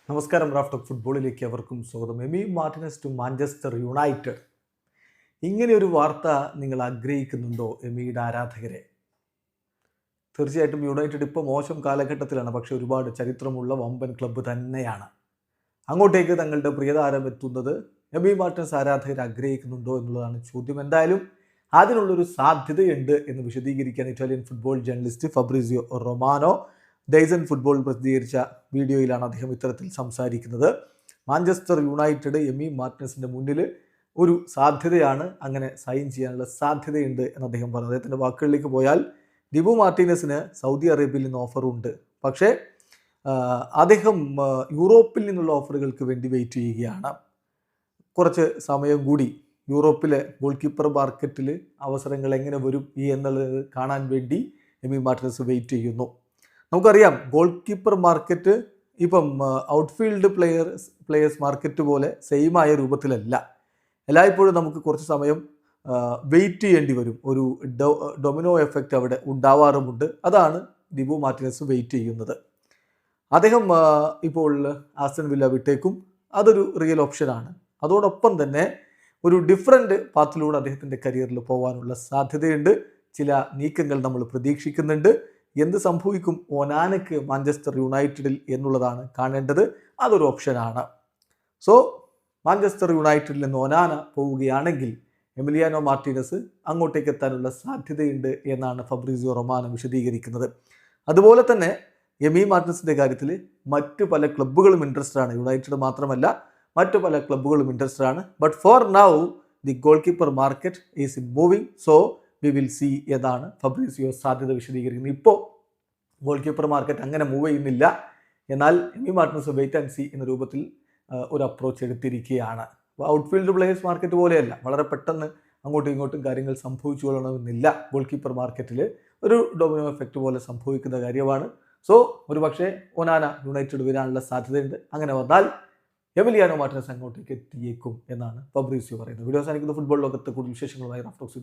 നമസ്കാരം. Raft of ഫുട്ബോളിലേക്ക് അവർക്കും സ്വാഗതം. Emi Martinez to Manchester United. ഇങ്ങനെ ഒരു വാർത്ത നിങ്ങൾ ആഗ്രഹിക്കുന്നുണ്ടോ എമിയുടെ ആരാധകരെ? തീർച്ചയായിട്ടും യുണൈറ്റഡ് ഇപ്പോൾ മോശം കാലഘട്ടത്തിലാണ്, പക്ഷെ ഒരുപാട് ചരിത്രമുള്ള വമ്പൻ ക്ലബ്ബ് തന്നെയാണ്. അങ്ങോട്ടേക്ക് തങ്ങളുടെ പ്രിയതാരം എത്തുന്നത് എമി മാർട്ടിനസ് ആരാധകർ ആഗ്രഹിക്കുന്നുണ്ടോ എന്നുള്ളതാണ് ചോദ്യം. എന്തായാലും അതിനുള്ളൊരു സാധ്യതയുണ്ട് എന്ന് വിശദീകരിക്കാൻ Italian football journalist Fabrizio Romano Dyson football പ്രസിദ്ധീകരിച്ച വീഡിയോയിലാണ് അദ്ദേഹം ഇത്തരത്തിൽ സംസാരിക്കുന്നത്. മാഞ്ചസ്റ്റർ യുണൈറ്റഡ് എമി മാർട്ടിനസിൻ്റെ മുന്നിൽ ഒരു സാധ്യതയാണ്, അങ്ങനെ സൈൻ ചെയ്യാനുള്ള സാധ്യതയുണ്ട് എന്ന് അദ്ദേഹം പറഞ്ഞു. അദ്ദേഹത്തിൻ്റെ വാക്കുകളിലേക്ക് പോയാൽ ഡിബു മാർട്ടിനസിന് സൗദി അറേബ്യയിൽ നിന്ന് ഓഫറുണ്ട്, പക്ഷേ അദ്ദേഹം യൂറോപ്പിൽ നിന്നുള്ള ഓഫറുകൾക്ക് വേണ്ടി വെയിറ്റ് ചെയ്യുകയാണ്. കുറച്ച് സമയം കൂടി യൂറോപ്പിലെ ഗോൾ കീപ്പർ മാർക്കറ്റിൽ അവസരങ്ങൾ എങ്ങനെ വരും എന്നുള്ളത് കാണാൻ വേണ്ടി എമി മാർട്ടിനസ് വെയിറ്റ് ചെയ്യുന്നു. നമുക്കറിയാം, ഗോൾ കീപ്പർ മാർക്കറ്റ് ഇപ്പം ഔട്ട്ഫീൽഡ് പ്ലെയേഴ്സ് മാർക്കറ്റ് പോലെ സെയിമായ രൂപത്തിലല്ല. എല്ലായ്പ്പോഴും നമുക്ക് കുറച്ച് സമയം വെയിറ്റ് ചെയ്യേണ്ടി വരും. ഒരു ഡൊമിനോ എഫക്റ്റ് അവിടെ ഉണ്ടാവാറുമുണ്ട്. അതാണ് ഡിബു മാർട്ടിനസ് വെയിറ്റ് ചെയ്യുന്നത്. അദ്ദേഹം ഇപ്പോൾ ആസ്റ്റൺ വില്ല വിട്ടേക്കും, അതൊരു റിയൽ ഓപ്ഷനാണ്. അതോടൊപ്പം തന്നെ ഒരു ഡിഫറൻറ്റ് പാത്തിലൂടെ അദ്ദേഹത്തിൻ്റെ കരിയറിൽ പോകാനുള്ള സാധ്യതയുണ്ട്. ചില നീക്കങ്ങൾ നമ്മൾ പ്രതീക്ഷിക്കുന്നുണ്ട്. എന്ത് സംഭവിക്കും ഒനാനയ്ക്ക് മാഞ്ചസ്റ്റർ യുണൈറ്റഡിൽ എന്നുള്ളതാണ് കാണേണ്ടത്. അതൊരു ഓപ്ഷനാണ്. സോ മാഞ്ചസ്റ്റർ യുണൈറ്റഡിൽ നിന്ന് ഒനാന പോവുകയാണെങ്കിൽ എമിലിയാനോ മാർട്ടിനസ് അങ്ങോട്ടേക്ക് എത്താനുള്ള സാധ്യതയുണ്ട് എന്നാണ് ഫബ്രിസിയോ റൊമാനോ വിശദീകരിക്കുന്നത്. അതുപോലെ തന്നെ എമി മാർട്ടിനസിൻ്റെ കാര്യത്തിൽ മറ്റ് പല ക്ലബ്ബുകളും ഇൻട്രസ്റ്റഡ് ആണ്. യുണൈറ്റഡ് മാത്രമല്ല, മറ്റു പല ക്ലബ്ബുകളും ഇൻട്രസ്റ്റഡ് ആണ്. But for now the goalkeeper market is in moving, so we will see എന്നാണ് ഫബ്രിസിയോ സാധ്യത വിശദീകരിക്കുന്നത്. ഇപ്പോൾ ഗോൾ കീപ്പർ മാർക്കറ്റ് അങ്ങനെ മൂവ് ചെയ്യുന്നില്ല, എന്നാൽ Emi Martinez wait and see എന്ന രൂപത്തിൽ ഒരു അപ്രോച്ച് എടുത്തിരിക്കുകയാണ്. ഔട്ട്ഫീൽഡ് പ്ലേയേഴ്സ് മാർക്കറ്റ് പോലെയല്ല, വളരെ പെട്ടെന്ന് അങ്ങോട്ടും ഇങ്ങോട്ടും കാര്യങ്ങൾ സംഭവിച്ചു കൊള്ളണമെന്നില്ല. ഗോൾ കീപ്പർ മാർക്കറ്റിൽ ഒരു ഡൊമിനോ എഫക്റ്റ് പോലെ സംഭവിക്കുന്ന കാര്യമാണ്. സോ ഒരു പക്ഷേ ഒനാന യുണൈറ്റഡ് വരാനുള്ള സാധ്യതയുണ്ട്. അങ്ങനെ വന്നാൽ എമിലിയാനോ മാർട്ടിനസ് അങ്ങോട്ടേക്ക് എത്തിയേക്കും എന്നാണ് ഫബ്രിസിയോ പറയുന്നത്. വീഡിയോ അവസാനിക്കുന്ന ഫുട്ബോൾ ലോകത്ത് കൂടുതൽ വിശേഷങ്ങളുമായി റാഫ്റ്റ് ഓഫ്